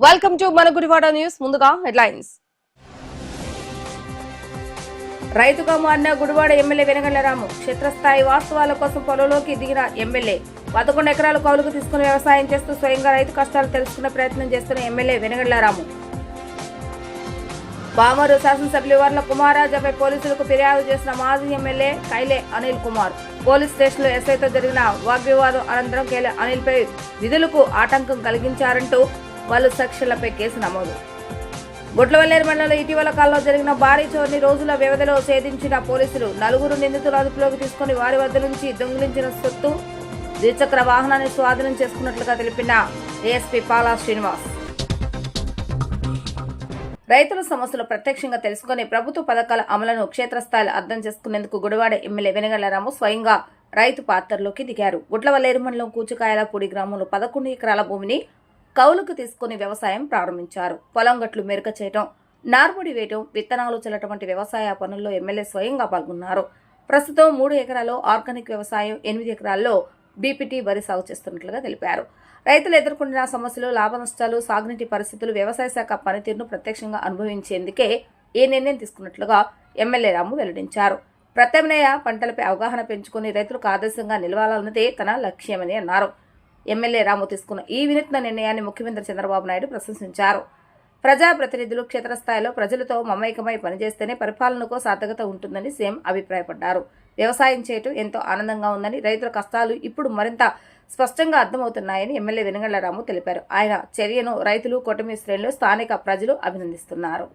Welcome to మన Gudivada news. ముందుగా headlines. రైతుగా మారిన గుడివాడ ఎమ్మెల్యే వెనగళ్ల రాము క్షేత్రస్థాయి వాస్తవాల కోసం పొలంలోకి దిగిన ఎమ్మెల్యే 11 ఎకరాల కౌలుకు తీసుకుని వ్యవసాయం చేస్తూ స్వయంగా రైతు కష్టాలు తెలుసుకునే ప్రయత్నం చేస్తున్న ఎమ్మెల్యే వెనగళ్ల రాము. పామరు శాసనసభ్యులు వర్ల కుమారాజాపై పోలీసులకు ఫిర్యాదు చేసిన మాజీ ఎమ్మెల్యే కైలే అనిల్ కుమార్. పోలీస్ స్టేషన్లో ఎస్ఐతో జరిగిన వాగ్వివాదం అనంతరం కైలే అనిల్పై విధులకు ఆటంకం కలిగించారంటూ పలు సెక్షన్లపై కేసు నమోదు. గుట్లవల్లేరు మండలంలో ఇటీవల కాలంలో జరిగిన భారీ చోరీని రోజుల వ్యవధిలో ఛేదించిన పోలీసులు 4 నిందితులు అదుపులోకి తీసుకుని వారి వద్ద నుంచి దొంగిలించిన సొత్తు ద్విచక్ర వాహనాన్ని స్వాధీనం చేసుకున్నట్లుగా తెలిపిన ఏఎస్పీ పాలా శ్రీనివాస్. రైతుల సమస్యలు ప్రత్యక్షంగా తెలుసుకుని ప్రభుత్వ పథకాల అమలును క్షేత్రస్థాయిలో అర్థం చేసుకునేందుకు గుడివాడ ఎమ్మెల్యే వెనగళ్ల రాము స్వయంగా రైతు పాత్రలోకి దిగారు. గుట్లవల్లేరు మండలం కూచుకాయలపూడి గ్రామంలో 11 ఎకరాల భూమిని కౌలుకు తీసుకుని వ్యవసాయం ప్రారంభించారు. పొలం గట్లు మెరుక చేయటం, నార్ముడి వేయటం, విత్తనాలు చల్లటం వంటి వ్యవసాయ పనుల్లో ఎమ్మెల్యే స్వయంగా పాల్గొన్నారు. ప్రస్తుతం 3 ఎకరాల్లో ఆర్గానిక్ వ్యవసాయం, 8 ఎకరాల్లో బీపీటీ వరి సాగు చేస్తున్నట్లుగా తెలిపారు. రైతులు ఎదుర్కొంటున్న సమస్యలు, లాభ నష్టాలు, సాగునీటి పరిస్థితులు, వ్యవసాయ శాఖ పనితీరును ప్రత్యక్షంగా అనుభవించేందుకే ఈ నిర్ణయం తీసుకున్నట్లుగా ఎమ్మెల్యే రాము వెల్లడించారు. ప్రత్యామ్నాయ పంటలపై అవగాహన పెంచుకుని రైతులకు ఆదర్శంగా నిలవాలన్నదే తన లక్ష్యమని అన్నారు. ఎమ్మెల్యే రాము తీసుకున్న ఈ వినూత్న నిర్ణయాన్ని ముఖ్యమంత్రి చంద్రబాబు నాయుడు ప్రశంసించారు. ప్రజాప్రతినిధులు క్షేత్రస్థాయిలో ప్రజలతో మమైకమై పనిచేస్తేనే పరిపాలనకు సార్థకత ఉంటుందని సీఎం అభిప్రాయపడ్డారు. వ్యవసాయం చేయటం ఎంతో ఆనందంగా ఉందని, రైతుల కష్టాలు ఇప్పుడు మరింత స్పష్టంగా అర్థమవుతున్నాయని ఎమ్మెల్యే వెనగళ్ల రాము తెలిపారు. ఆయన చర్యను రైతులు, కూటమి శ్రేణులు, స్థానిక ప్రజలు అభినందిస్తున్నారు.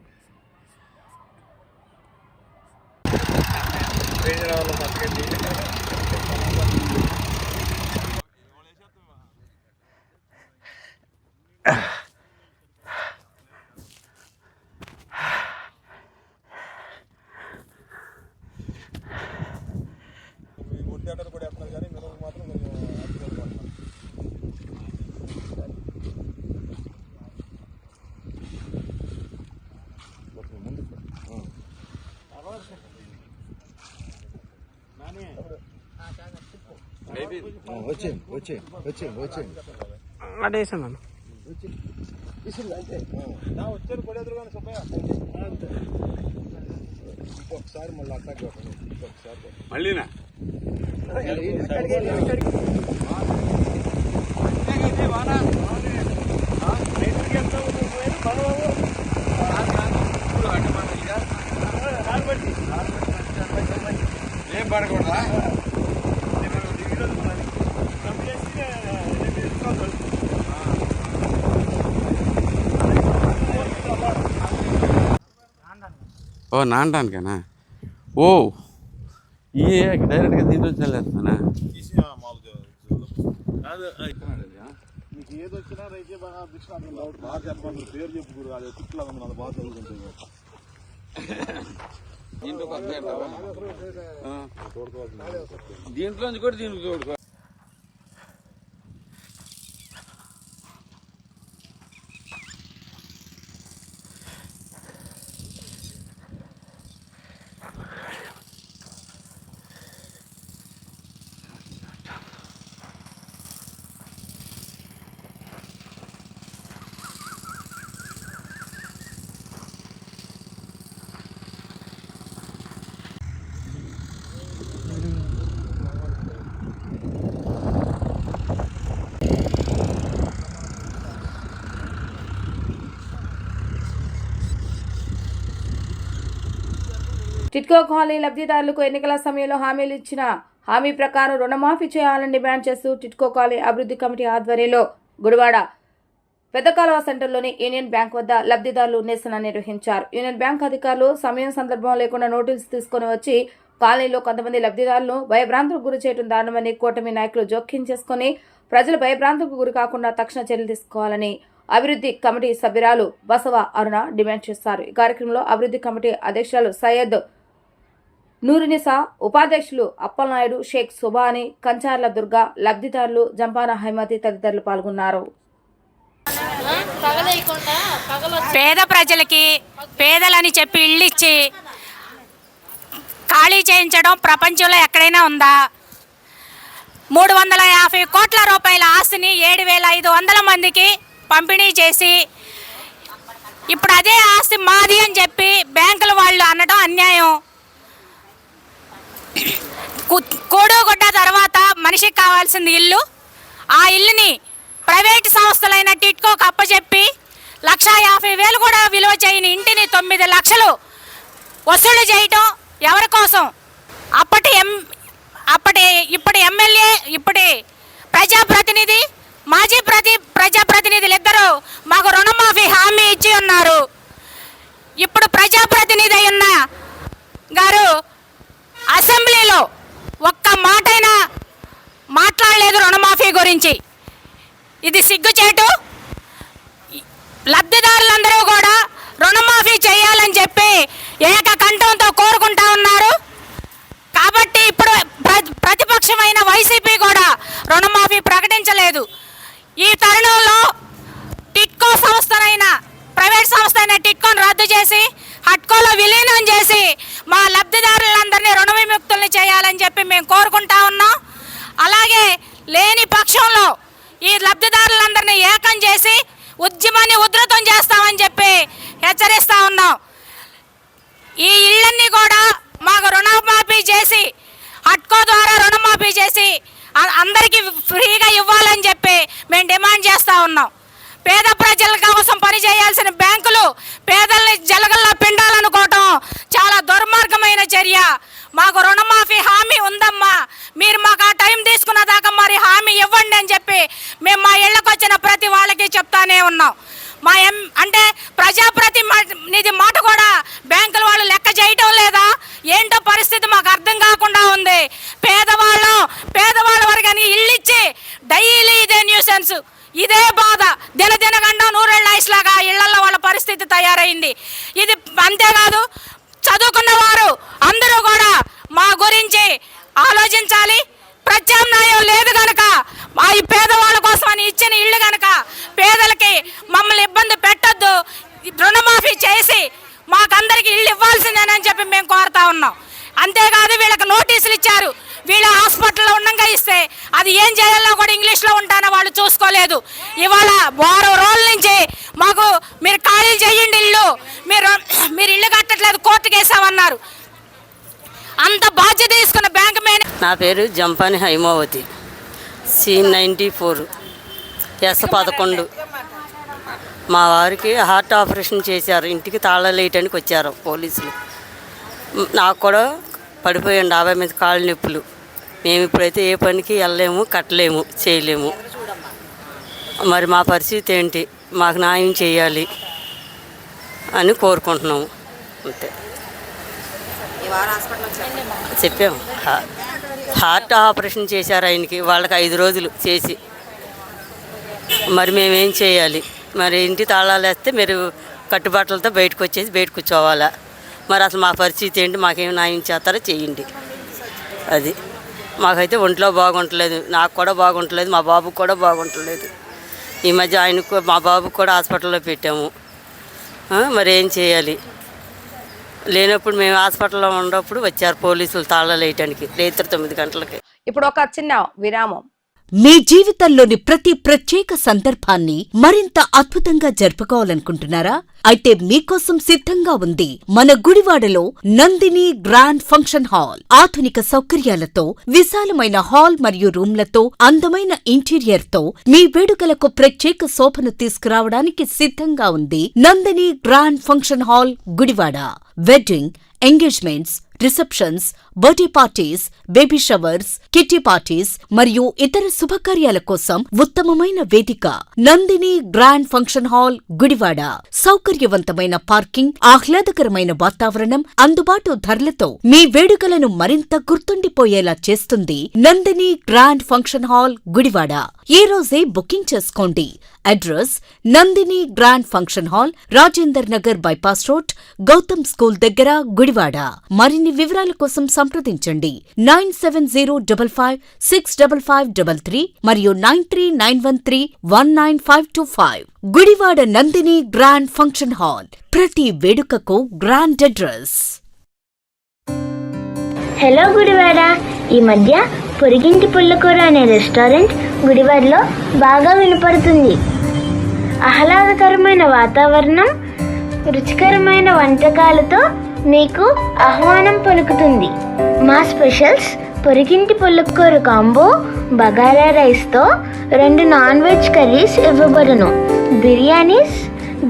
అడేసాను ఇంకొకసారి మళ్ళీ అటాక్ మళ్ళీనా ఏం పడకూడదా ఓ నానడానికేనా? ఓ ఈ డైరెక్ట్గా దీంట్లో చల్లేస్తానా? మీకు ఏది వచ్చినా రైతే బాగా బాగా చెప్పండి, పేరు చెప్పుకోరు, అది తిట్లా ఉంది, అది బాగా చదువుకుంటుంది. దీంట్లో కూడా దీనికి తోడుకో. టిట్కో కాలనీ లబ్ధిదారులకు ఎన్నికల సమయంలో హామీలు ఇచ్చిన హామీ ప్రకారం రుణమాఫీ చేయాలని డిమాండ్ చేస్తూ టిట్కో కాలనీ అభివృద్ధి కమిటీ ఆధ్వర్యంలో గుడివాడ పెద్దకాలువ సెంటర్లోని యూనియన్ బ్యాంక్ వద్ద లబ్ధిదారులు నిరసన నిర్వహించారు. యూనియన్ బ్యాంక్ అధికారులు సమయం సందర్భం లేకుండా నోటీసులు తీసుకుని వచ్చి కాలనీలో కొంతమంది లబ్ధిదారులను భయభ్రాంతులకు గురి చేయడం దారుణమని, కూటమి నాయకులు జోక్యం చేసుకుని ప్రజలు భయభ్రాంతులకు గురి కాకుండా తక్షణ చర్యలు తీసుకోవాలని అభివృద్ధి కమిటీ సభ్యురాలు బసవ అరుణ డిమాండ్ చేశారు. ఈ కార్యక్రమంలో అభివృద్ధి కమిటీ అధ్యక్షులు సయ్యద్ నూరునిసా, ఉపాధ్యక్షులు అప్పలనాయుడు, షేక్ సుబాని, కంచార్ల దుర్గా, లబ్ధిదారులు జంపాన హైమతి తదితరులు పాల్గొన్నారు. పేద ప్రజలకి పేదలని చెప్పి ఇళ్ళు ఇచ్చి ఖాళీ చేయించడం ప్రపంచంలో ఎక్కడైనా ఉందా? 350 కోట్ల రూపాయల ఆస్తిని 7,500 మందికి పంపిణీ చేసి ఇప్పుడు అదే ఆస్తి మాది అని చెప్పి బ్యాంకుల వాళ్ళు అనడం అన్యాయం. కూడుగుడ్డ తర్వాత మనిషికి కావాల్సింది ఇల్లు. ఆ ఇల్లుని ప్రైవేటు సంస్థలైన టిట్కోకి అప్పచెప్పి 1,50,000 కూడా విలువ చేయని ఇంటిని 9 లక్షలు వసూలు చేయటం ఎవరి కోసం? ఇప్పుడు ఎమ్మెల్యే, ఇప్పటి ప్రజాప్రతినిధి, మాజీ ప్రజాప్రతినిధులు ఇద్దరు మాకు రుణమాఫీ హామీ ఇచ్చి ఉన్నారు. ఇప్పుడు ప్రజాప్రతినిధి అయిన గారు అసెంబ్లీలో ఒక్క మాటైనా మాట్లాడలేదు రుణమాఫీ గురించి. ఇది సిగ్గుచేటు. లబ్ధిదారులందరూ కూడా రుణమాఫీ చేయాలని చెప్పి ఏకకంఠంతో కోరుకుంటా ఉన్నారు. కాబట్టి ఇప్పుడు ప్రతిపక్షమైన వైసీపీ కూడా రుణమాఫీ ప్రకటించలేదు. ఈ తరుణంలో టిట్కో ప్రైవేట్ సంస్థ అయిన టిట్కోను రద్దు చేసి హట్కోలో విలీనం చేసి మా లబ్ధిదారులందరినీ రుణ విముక్తుల్ని చేయాలని చెప్పి మేము కోరుకుంటా ఉన్నాం. అలాగే లేని పక్షంలో ఈ లబ్ధిదారులందరినీ ఏకం చేసి ఉద్యమాన్ని ఉధృతం చేస్తామని చెప్పి హెచ్చరిస్తా ఉన్నాం. ఈ ఇళ్ళన్నీ కూడా మాకు రుణమాఫీ చేసి హట్కో ద్వారా రుణమాఫీ చేసి అందరికీ ఫ్రీగా ఇవ్వాలని చెప్పి మేము డిమాండ్ చేస్తూ ఉన్నాం. పేద ప్రజల కోసం పనిచేయాల్సిన బ్యాంకులు పేదల్ని జలగల్లా పిండాలనుకోవటం చాలా దుర్మార్గమైన చర్య. మాకు రుణమాఫీ హామీ ఉందమ్మా, మీరు మాకు ఆ టైం తీసుకున్న దాకా మరి హామీ ఇవ్వండి అని చెప్పి మేము మా ఇళ్ళకు వచ్చిన ప్రతి వాళ్ళకి చెప్తానే ఉన్నాం. అంటే ప్రజాప్రతినిధి మాట కూడా బ్యాంకుల వాళ్ళు లెక్క చేయటం లేదా ఏంటో పరిస్థితి మాకు అర్థం కాకుండా ఉంది. పేదవాళ్ళ వరకని ఇల్లు ఇచ్చి డైలీ ఇదే న్యూసెన్స్, ఇదే బాధ, దినదినగండం నూరేళ్ళ ఐస్లాగా ఇళ్లలో వాళ్ళ పరిస్థితి తయారైంది. ఇది అంతేకాదు, చదువుకున్న వారు అందరూ కూడా మా గురించి ఆలోచించాలి. ప్రత్యామ్నాయం లేదు కనుక ఈ పేదవాళ్ళ కోసం అని ఇచ్చిన ఇళ్ళు కనుక పేదలకి మమ్మల్ని ఇబ్బంది పెట్టొద్దు, రుణమాఫీ చేసి మాకందరికి ఇళ్ళు ఇవ్వాల్సిందేనని చెప్పి మేము కోరుతా ఉన్నాం. అంతేకాదు వీళ్ళకి నోటీసులు ఇచ్చారు. వీళ్ళ హాస్పిటల్లో ఉండగా ఇస్తే అది ఏం చేయాలో కూడా ఇంగ్లీష్లో ఉంటానో వాళ్ళు చూసుకోలేదు. ఇవాళ వారం రోజుల నుంచి మాకు మీరు ఖాళీ చేయండి ఇల్లు, మీరు ఇల్లు కట్టట్లేదు కోర్టుకు వేసామన్నారు. అంత బాధ్యత తీసుకున్న బ్యాంక్ మేనేజర్. నా పేరు జంపాని హైమావతి, C94 S11. మా వారికి హార్ట్ ఆపరేషన్ చేశారు. ఇంటికి తాళాలు వేయటానికి వచ్చారు పోలీసులు. నాకు కూడా పడిపోయాను 50 మీద కాళ్ళ నొప్పులు. మేము ఇప్పుడైతే ఏ పనికి వెళ్ళలేము, కట్టలేము, చేయలేము. మరి మా పరిస్థితి ఏంటి? మాకు న్యాయం చేయాలి అని కోరుకుంటున్నాము. అంతే చెప్పాము. హార్ట్ ఆపరేషన్ చేశారు ఆయనకి, వాళ్ళకి 5 రోజులు చేసి. మరి మేమేం చేయాలి? మరి ఇంటి తాళాలు వేస్తే మీరు కట్టుబాట్లతో బయటకు వచ్చేసి బయట కూర్చోవాలా? మరి అసలు మా పరిస్థితి ఏంటి? మాకేం న్యాయం చేస్తారో చేయండి. అది మాకైతే ఒంట్లో బాగుంటలేదు, నాకు కూడా బాగుంటలేదు, మా బాబుకు కూడా బాగుంటలేదు. ఈ మధ్య ఆయనకు మా బాబుకు కూడా హాస్పిటల్లో పెట్టాము. మరి ఏం చేయాలి? లేనప్పుడు మేము హాస్పిటల్లో ఉన్నప్పుడు వచ్చారు పోలీసులు తాళాలు వేయటానికి రాత్రి 9 గంటలకి. ఇప్పుడు ఒక చిన్న విరామం. మీ జీవితంలోని ప్రతి ప్రత్యేక సందర్భాన్ని మరింత అద్భుతంగా జరుపుకోవాలనుకుంటున్నారా? అయితే మీకోసం సిద్ధంగా ఉంది మన గుడివాడలో నందిని గ్రాండ్ ఫంక్షన్ హాల్. ఆధునిక సౌకర్యాలతో, విశాలమైన హాల్ మరియు రూమ్లతో, అందమైన ఇంటీరియర్ తో మీ వేడుకలకు ప్రత్యేక శోభను తీసుకురావడానికి సిద్ధంగా ఉంది Nandini grand function hall Gudivada. Wedding, engagements, receptions, birthday parties, baby showers, kitty parties మరియు ఇతర శుభకార్యాల కోసం ఉత్తమమైన వేదిక Nandini grand function hall Gudivada. సౌకర్యవంతమైన పార్కింగ్, ఆహ్లాదకరమైన వాతావరణం, అందుబాటు ధరలతో మీ వేడుకలను మరింత గుర్తుండిపోయేలా చేస్తుంది Nandini grand function hall Gudivada. ఈ రోజే బుకింగ్ చేసుకోండి. Address Nandini grand function hall, Rajender Nagar bypass road, Gautam school దగ్గర గుడివాడ. మరిన్ని వివరాల కోసం సంప్రదించండి 9705565533 మరియు 9391319525. Gudivada Nandini grand function hall, ప్రతి వేడుకకు గ్రాండ్ అడ్రస్. హలో గుడివాడ. ఈ మధ్య పొరిగింటి పుల్లకూర అనే రెస్టారెంట్ గుడివాడలో బాగా వినపడుతుంది. ఆహ్లాదకరమైన వాతావరణం, రుచికరమైన వంటకాలతో మీకు ఆహ్వానం పలుకుతుంది. మా స్పెషల్స్ పొరిగింటి పుల్లకూర కాంబో, బగారా రైస్తో 2 నాన్ వెజ్ కర్రీస్ ఇవ్వబడును. బిర్యానీస్,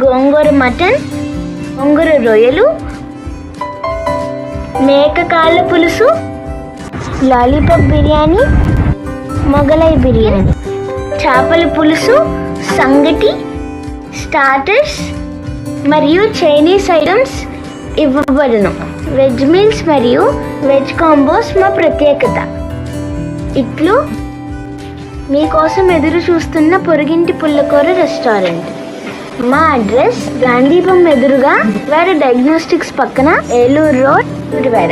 గోంగూర మటన్, గోంగూర రొయ్యలు, మేక కాళ్ళ పులుసు, లాలీపాప్ బిర్యానీ, మొగలై బిర్యానీ, చేపల పులుసు, సంగటి, స్టార్టర్స్ మరియు చైనీస్ ఐటమ్స్ ఇవ్వబడును. వెజ్ మీల్స్ మరియు వెజ్ కాంబోస్ మా ప్రత్యేకత. ఇట్లు మీకోసం ఎదురు చూస్తున్న పొరుగింటి పుల్లకూర రెస్టారెంట్. మా అడ్రస్ గాంధీపం ఎదురుగా వేరే డయాగ్నోస్టిక్స్ పక్కన, Eluru road, Gudivada.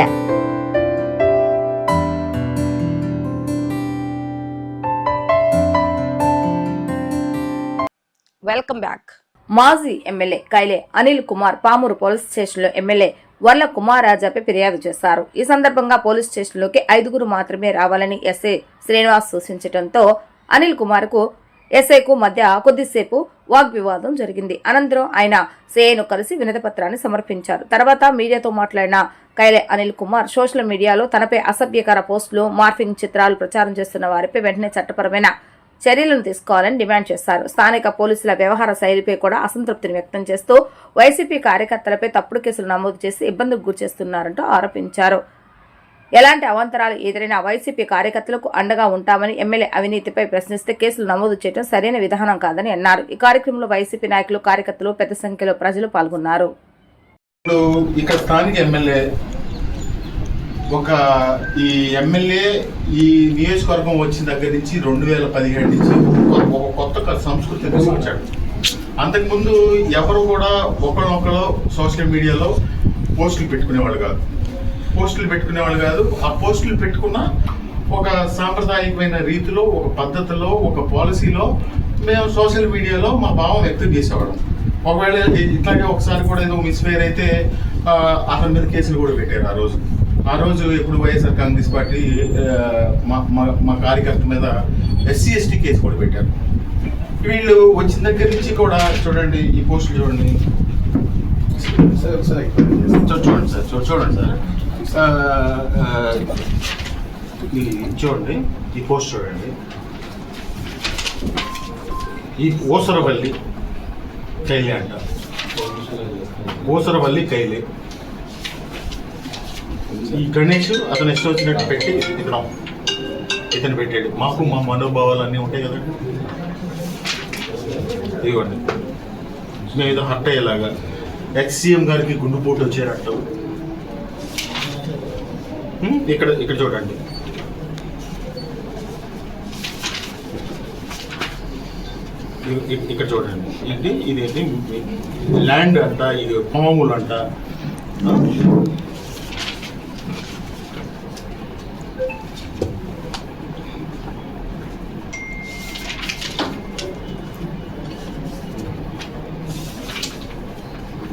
Welcome back. మాజీ ఎమ్మెల్యే కైలే అనిల్ కుమార్ పామూరు పోలీస్ స్టేషన్లో ఎమ్మెల్యే వర్ల కుమారాజాపై ఫిర్యాదు చేశారు. ఈ సందర్భంగా పోలీస్ స్టేషన్లోకి 5 మాత్రమే రావాలని ఎస్ఐ శ్రీనివాస్ సూచించడంతో అనిల్ కుమార్ కు ఎస్ఐకు మధ్య కొద్దిసేపు వాగ్వివాదం జరిగింది. అనంతరం ఆయన సిఐను కలిసి వినతిపత్రాన్ని సమర్పించారు. తర్వాత మీడియాతో మాట్లాడిన కైలే అనిల్ కుమార్ సోషల్ మీడియాలో తనపై అసభ్యకర పోస్టులు, మార్ఫింగ్ చిత్రాలు ప్రచారం చేస్తున్న వారిపై వెంటనే చట్టపరమైన చర్యలను తీసుకోవాలని డిమాండ్ చేశారు. స్థానిక పోలీసుల వ్యవహార శైలిపై కూడా అసంతృప్తిని వ్యక్తం చేస్తూ వైసీపీ కార్యకర్తలపై తప్పుడు కేసులు నమోదు చేసి ఇబ్బందులకు గురిచేస్తున్నారంటూ ఆరోపించారు. ఎలాంటి అవాంతరాలు ఎదురైనా వైసీపీ కార్యకర్తలకు అండగా ఉంటామని, ఎమ్మెల్యే అవినీతిపై ప్రశ్నిస్తే కేసులు నమోదు చేయడం సరైన విధానం కాదని అన్నారు. ఈ కార్యక్రమంలో వైసీపీ నాయకులు, కార్యకర్తలు, పెద్ద సంఖ్యలో ప్రజలు పాల్గొన్నారు. ఇక్కడ స్థానిక ఎమ్మెల్యే ఈ ఎమ్మెల్యే ఈ నియోజకవర్గం వచ్చిన దగ్గర నుంచి 2017 నుంచి ఒక కొత్త సంస్కృతి తీసుకొచ్చాడు. అంతకుముందు ఎవరు కూడా ఒకళ్ళొకళ్ళు సోషల్ మీడియాలో పోస్టులు పెట్టుకునేవాళ్ళు కాదు. ఆ పోస్టులు పెట్టుకున్న ఒక సాంప్రదాయకమైన రీతిలో, ఒక పద్ధతిలో, ఒక పాలసీలో మేము సోషల్ మీడియాలో మా భావం వ్యక్తం చేసేవాళ్ళం. ఒకవేళ ఇట్లాగే ఒకసారి కూడా ఏదో మిస్ఫైర్ అయితే అతని మీద కేసులు కూడా పెట్టారు. ఆ రోజు ఇప్పుడు వైఎస్ఆర్ కాంగ్రెస్ పార్టీ మా కార్యకర్త మీద SC ST కేసు కూడా పెట్టారు. వీళ్ళు వచ్చిన దగ్గర నుంచి కూడా చూడండి, ఈ పోస్టులు చూడండి సార్, చూడండి ఈ పోస్ట్ చూడండి. ఈ ఓసరవల్లి కైలే అంట, ఓసరవల్లి కైలే. ఈ గణేష్ అతను ఇష్టం వచ్చినట్టు పెట్టి ఇతను పెట్టాడు. మాకు మా మనోభావాలు అన్నీ ఉంటాయి కదండి. ఇదిగోండి, మేము ఏదో హర్ట్ అయ్యేలాగా ex-CM గారికి గుండుపోటు వచ్చేటట్టు. ఇక్కడ చూడండి, ఇక్కడ చూడండి. ఇదేంటి ల్యాండ్ అంట, ఇది పాములు అంట.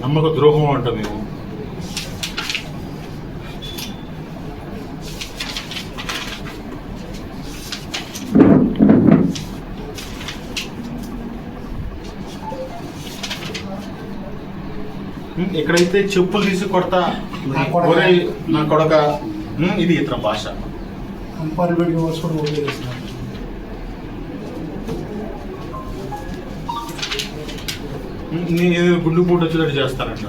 నమ్మక ద్రోహం అంట మేము. ఇక్కడైతే చెప్పులు తీసి కొడతా, నా కొడక, ఇది ఇతర భాష. నేను గుండు పూట వచ్చేటట్టు చేస్తానంట.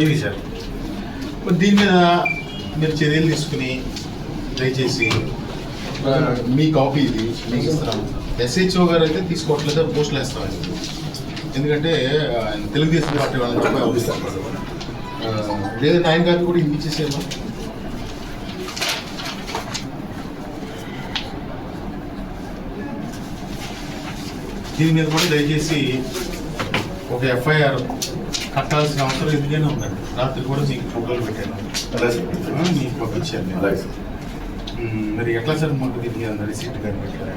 ఇది సార్, దీని మీద మీరు చర్యలు తీసుకుని దయచేసి మీ కాపీ ఇది మీకు ఇస్తున్నాము. SHO గారు అయితే తీసుకోవట్లేదు, పోస్టులు వేస్తామండి. ఎందుకంటే తెలుగుదేశం పార్టీ వాళ్ళని చెప్పి అవసరం లేదంటే ఆయన గారికి కూడా ఇచ్చేసేమో. దీని మీద కూడా దయచేసి ఒక FIR కట్టాల్సిన అవసరం ఎందుకైనా ఉందండి. రాత్రి కూడా మీకు ఫోటోలు పెట్టాను, మీకు పంపించాను. మరి ఎట్లా సార్ మాకు దీనికి అందరి సీట్ కానీ పెట్టారు?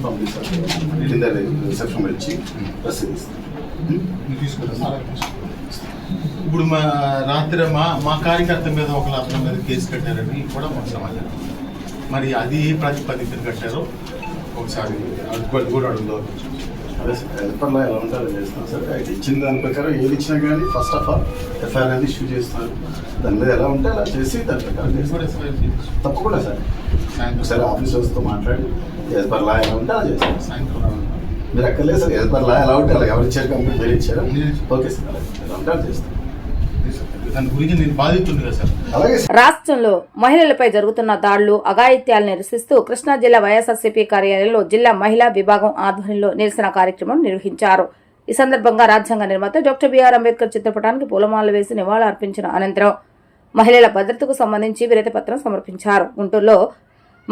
పంపిస్తాను, రిసెప్షన్ వచ్చి రసీదు తీసుకుంటాను. ఇప్పుడు రాత్రి మా కార్యకర్త మీద ఒకళ్ళు అతని మీద కేసు కట్టారని కూడా మాకు సమాచారం. మరి అది ఏ ప్రాతిపదికన కట్టారో ఒకసారి అది కూడా అడుగుదాం. అదే సార్ ఎల్పర్లో ఎలా ఉంటారో చేస్తాం సార్. అయితే ఇచ్చిన దాని ప్రకారం ఏది ఇచ్చినా కానీ ఫస్ట్ ఆఫ్ ఆల్ ఎఫ్ఐఆర్ అనేది ఇష్యూ చేస్తున్నారు. దాని మీద ఎలా ఉంటే అలా చేసి దాని ప్రకారం తప్పకుండా సార్ ఒకసారి ఆఫీసర్స్తో మాట్లాడి ఎల్పర్లా ఎలా ఉంటే అలా చేస్తాం. సాయంత్రం మీరు అక్కర్లేదు సార్, ఎల్పర్లా ఎలా ఉంటే అలా ఎవరు ఇచ్చారు కంపెనీ మీరు ఇచ్చారు ఓకే సార్ ఎలా ఉంటే అలా చేస్తాం. దాని గురించి నేను బాధితుంది కదా సార్. అలాగే రాష్ట్రంలో మహిళలపై జరుగుతున్న దాడులు అఘాయిత్యాలను నిరసిస్తూ కృష్ణా జిల్లా వైఎస్ఆర్సీపీ కార్యాలయంలో జిల్లా మహిళా విభాగం ఆధ్వర్యంలో నిరసన కార్యక్రమం నిర్వహించారు. ఈ సందర్భంగా రాజ్యాంగ నిర్మాత డాక్టర్ బిఆర్ అంబేద్కర్ చిత్రపటానికి పూలమాలలు వేసి నివాళులు అర్పించిన అనంతరం మహిళల భద్రతకు సంబంధించి వినతిపత్రం సమర్పించారు. గుంటూరులో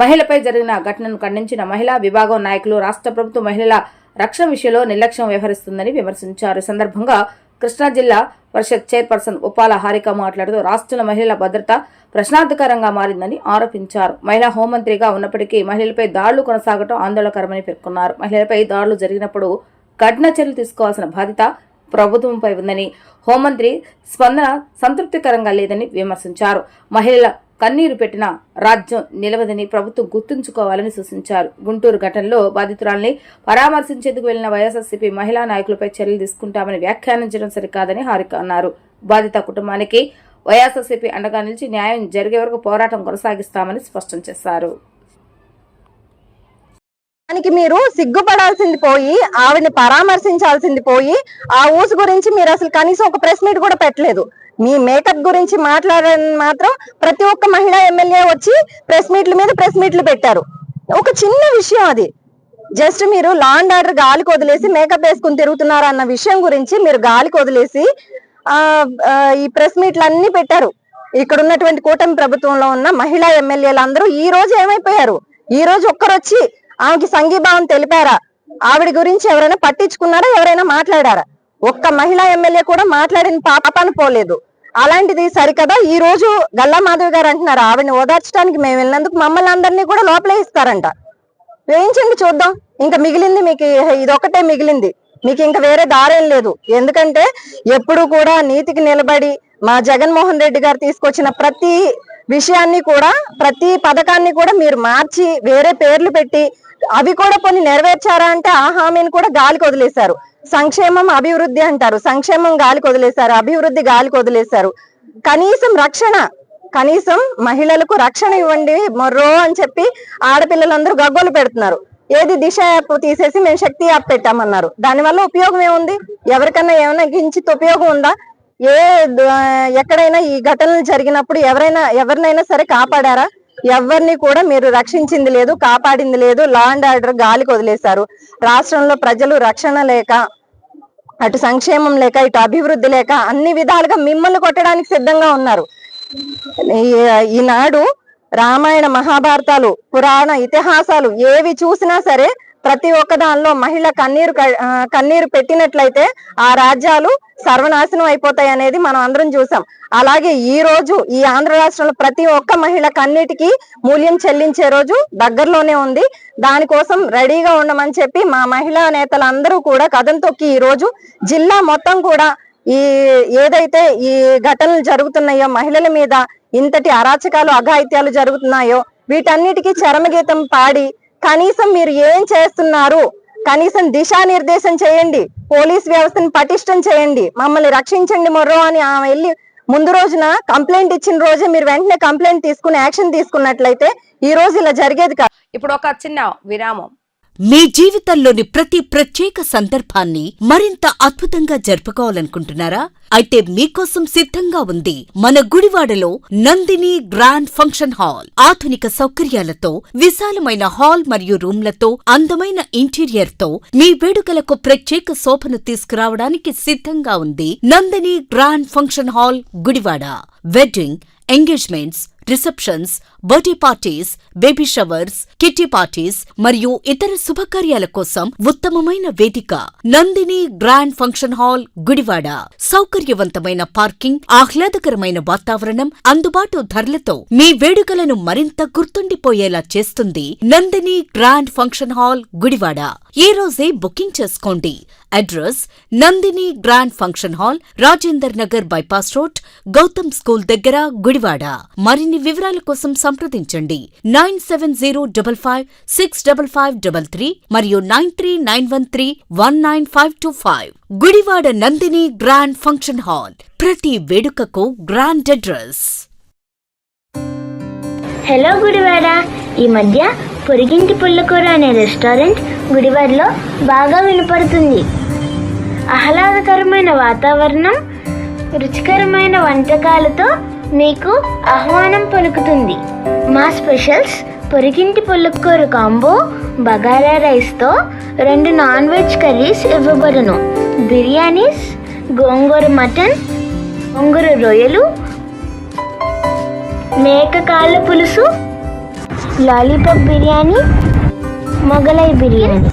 మహిళపై జరిగిన ఘటనను ఖండించిన మహిళా విభాగం నాయకులు రాష్ట్ర ప్రభుత్వం మహిళల రక్షణ విషయంలో నిర్లక్ష్యం వ్యవహరిస్తుందని విమర్శించారు. ఈ సందర్భంగా కృష్ణా జిల్లా పరిషత్ చైర్పర్సన్ ఉపాల హారిక మాట్లాడుతూ రాష్ట్రంలో మహిళల భద్రత ప్రశ్నార్థకరంగా మారిందని ఆరోపించారు. మహిళా హోంమంత్రిగా ఉన్నప్పటికీ మహిళలపై దాడులు కొనసాగడం ఆందోళనకరమని పేర్కొన్నారు. మహిళలపై దాడులు జరిగినప్పుడు కఠిన చర్యలు తీసుకోవాల్సిన బాధ్యత ప్రభుత్వంపై ఉందని, హోంమంత్రి స్పందన సంతృప్తికరంగా లేదని విమర్శించారు. మహిళల కన్నీరు పెట్టిన రాజ్యం నిలవదని ప్రభుత్వం గుర్తుంచుకోవాలని సూచించారు. గుంటూరు ఘటనలో బాధితురాల్ని పరామర్శించేందుకు వెళ్లిన వైఎస్ఆర్సీపీ మహిళా నాయకులపై చర్యలు తీసుకుంటామని వ్యాఖ్యానించడం సరికాదని హారిక అన్నారు. బాధిత కుటుంబానికి వైఎస్ఆర్సీపీ అండగా నిలిచి న్యాయం జరిగే వరకు పోరాటం కొనసాగిస్తామని స్పష్టం చేశారు. దానికి మీరు సిగ్గుపడాల్సింది పోయి ఆవిడని పరామర్శించాల్సింది పోయి ఆ ఊసు గురించి మీరు అసలు కనీసం ఒక ప్రెస్ మీట్ కూడా పెట్టలేదు. మీ మేకప్ గురించి మాట్లాడని మాత్రం ప్రతి ఒక్క మహిళా ఎమ్మెల్యే వచ్చి ప్రెస్ మీట్లు పెట్టారు. ఒక చిన్న విషయం అది. జస్ట్ మీరు లా అండ్ ఆర్డర్ గాలికి వదిలేసి మేకప్ వేసుకుని తిరుగుతున్నారు అన్న విషయం గురించి మీరు గాలికి వదిలేసి ఈ ప్రెస్ మీట్లు అన్ని పెట్టారు. ఇక్కడ ఉన్నటువంటి కూటమి ప్రభుత్వంలో ఉన్న మహిళా ఎమ్మెల్యేలందరూ ఈ రోజు ఏమైపోయారు? ఈ రోజు ఒక్కరొచ్చి ఆమెకి సంఘీభావం తెలిపారా? ఆవిడ గురించి ఎవరైనా పట్టించుకున్నారా? ఎవరైనా మాట్లాడారా? ఒక్క మహిళా ఎమ్మెల్యే కూడా మాట్లాడిన పాపాను పోలేదు. అలాంటిది సరికదా ఈ రోజు గల్లా మాధవి గారు అంటున్నారు ఆవిడని ఓదార్చడానికి మేము వెళ్ళినందుకు మమ్మల్ని అందరినీ కూడా లోపలే ఇస్తారంట. వేయించండి చూద్దాం. ఇంకా మిగిలింది మీకు ఇదొక్కటే మిగిలింది. మీకు ఇంకా వేరే దారేం లేదు. ఎందుకంటే ఎప్పుడు కూడా నీతికి నిలబడి మా జగన్మోహన్ రెడ్డి గారు తీసుకొచ్చిన ప్రతి విషయాన్ని కూడా ప్రతి పథకాన్ని కూడా మీరు మార్చి వేరే పేర్లు పెట్టి అవి కూడా కొన్ని నెరవేర్చారా అంటే ఆ హామీని కూడా గాలికి వదిలేశారు. సంక్షేమం అభివృద్ధి అంటారు, సంక్షేమం గాలికి వదిలేశారు, అభివృద్ధి గాలికి వదిలేశారు. కనీసం మహిళలకు రక్షణ ఇవ్వండి మొర్రో అని చెప్పి ఆడపిల్లలందరూ గగ్గోలు పెడుతున్నారు. ఏది దిశ యాప్ తీసేసి మేము శక్తి యాప్ పెట్టామన్నారు. దానివల్ల ఉపయోగం ఏముంది? ఎవరికన్నా ఏమైనా కించిత్ ఉపయోగం ఉందా? ఎక్కడైనా ఈ ఘటనలు జరిగినప్పుడు ఎవరినైనా సరే కాపాడారా? ఎవరిని కూడా మీరు రక్షించింది లేదు, కాపాడింది లేదు. లా అండ్ ఆర్డర్ గాలికి వదిలేశారు. రాష్ట్రంలో ప్రజలు రక్షణ లేక, అటు సంక్షేమం లేక, ఇటు అభివృద్ధి లేక అన్ని విధాలుగా మిమ్మల్ని కొట్టడానికి సిద్ధంగా ఉన్నారు. ఈనాడు రామాయణ మహాభారతాలు పురాణ ఇతిహాసాలు ఏవి చూసినా సరే ప్రతి ఒక్క దానిలో మహిళ కన్నీరు పెట్టినట్లయితే ఆ రాజ్యాలు సర్వనాశనం అయిపోతాయి అనేది మనం అందరం చూసాం. అలాగే ఈ రోజు ఈ ఆంధ్ర రాష్ట్రంలో ప్రతి ఒక్క మహిళ కన్నీటికి మూల్యం చెల్లించే రోజు దగ్గరలోనే ఉంది. దానికోసం రెడీగా ఉండమని చెప్పి మా మహిళా నేతలందరూ కూడా కథం తొక్కి ఈ రోజు జిల్లా మొత్తం కూడా ఏదైతే ఈ ఘటనలు జరుగుతున్నాయో, మహిళల మీద ఇంతటి అరాచకాలు అఘాయిత్యాలు జరుగుతున్నాయో వీటన్నిటికీ చరమగీతం పాడి కనీసం మీరు ఏం చేస్తున్నారు, కనీసం దిశానిర్దేశం చేయండి, పోలీస్ వ్యవస్థను పటిష్టం చేయండి, మమ్మల్ని రక్షించండి మొర్రో అని ఆమె వెళ్ళి ముందు రోజున కంప్లైంట్ ఇచ్చిన రోజే మీరు వెంటనే కంప్లైంట్ తీసుకుని యాక్షన్ తీసుకున్నట్లయితే ఈ రోజు ఇలా జరిగేది కాదు. ఇప్పుడు ఒక చిన్న విరామం. మీ జీవితంలోని ప్రతి ప్రత్యేక సందర్భాన్ని మరింత అద్భుతంగా జరుపుకోవాలనుకుంటున్నారా? అయితే మీకోసం సిద్ధంగా ఉంది మన గుడివాడలో నందిని గ్రాండ్ ఫంక్షన్ హాల్. ఆధునిక సౌకర్యాలతో, విశాలమైన హాల్ మరియు రూమ్లతో, అందమైన ఇంటీరియర్ తో మీ వేడుకలకు ప్రత్యేక శోభను తీసుకురావడానికి సిద్ధంగా ఉంది Nandini grand function hall Gudivada. Wedding, engagements, receptions, birthday parties, baby showers, kitty parties మరియు ఇతర శుభకార్యాల కోసం ఉత్తమమైన వేదిక Nandini grand function hall, Gudivada. సౌకర్యవంతమైన పార్కింగ్, ఆహ్లాదకరమైన వాతావరణం, అందుబాటు ధరలతో మీ వేడుకలను మరింత గుర్తుండిపోయేలా చేస్తుంది Nandini grand function hall, Gudivada. ఈ రోజే బుకింగ్ చేసుకోండి. Address Nandini grand function hall, Rajender Nagar bypass road, Gautam school దగ్గర, గుడివాడ. మరిన్ని వివరాల కోసం సంప్రదించండి 9705565533 మరియు 9391319525. Gudivada Nandini grand function hall, ప్రతి వేడుకకు గ్రాండ్ అడ్రస్. హలో గుడివాడ. ఈ మధ్య పొరిగింటి పుల్లకూర అనే రెస్టారెంట్ గుడివాడలో బాగా వినపడుతుంది. ఆహ్లాదకరమైన వాతావరణం, రుచికరమైన వంటకాలతో మీకు ఆహ్వానం పలుకుతుంది. మా స్పెషల్స్ పొరిగింటి పుల్లకూర కాంబో, బగారా రైస్తో 2 నాన్ వెజ్ కర్రీస్ ఇవ్వబడును. బిర్యానీస్, గోంగూర మటన్, గోంగూర రొయ్యలు, మేక కాళ్ళ పులుసు, లాలీపాప్ బిర్యానీ, మొగలై బిర్యానీ,